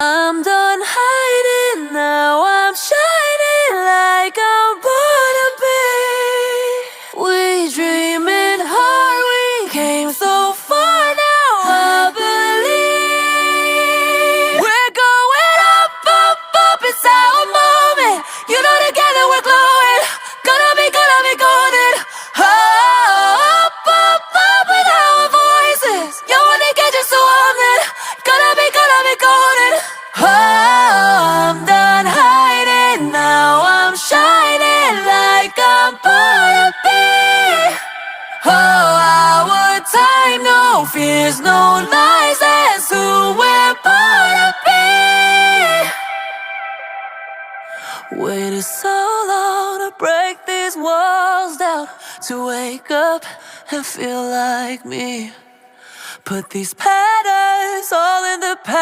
I'm done hiding, now I'm shining like I'm born to be. We dreaming hard, we came so far, now I believe. We're going up, up, up, it's our moment. You know together we're glowing, gonna be golden. Up, up, up with our voices. You wanna get you so I'm gonna be golden. Oh, I'm done hiding, now I'm shining like I'm born to be. Oh, our time, no fears, no lies, that's who we're born to be. Waited so long to break these walls down, to wake up and feel like me. Put these patterns all in the past.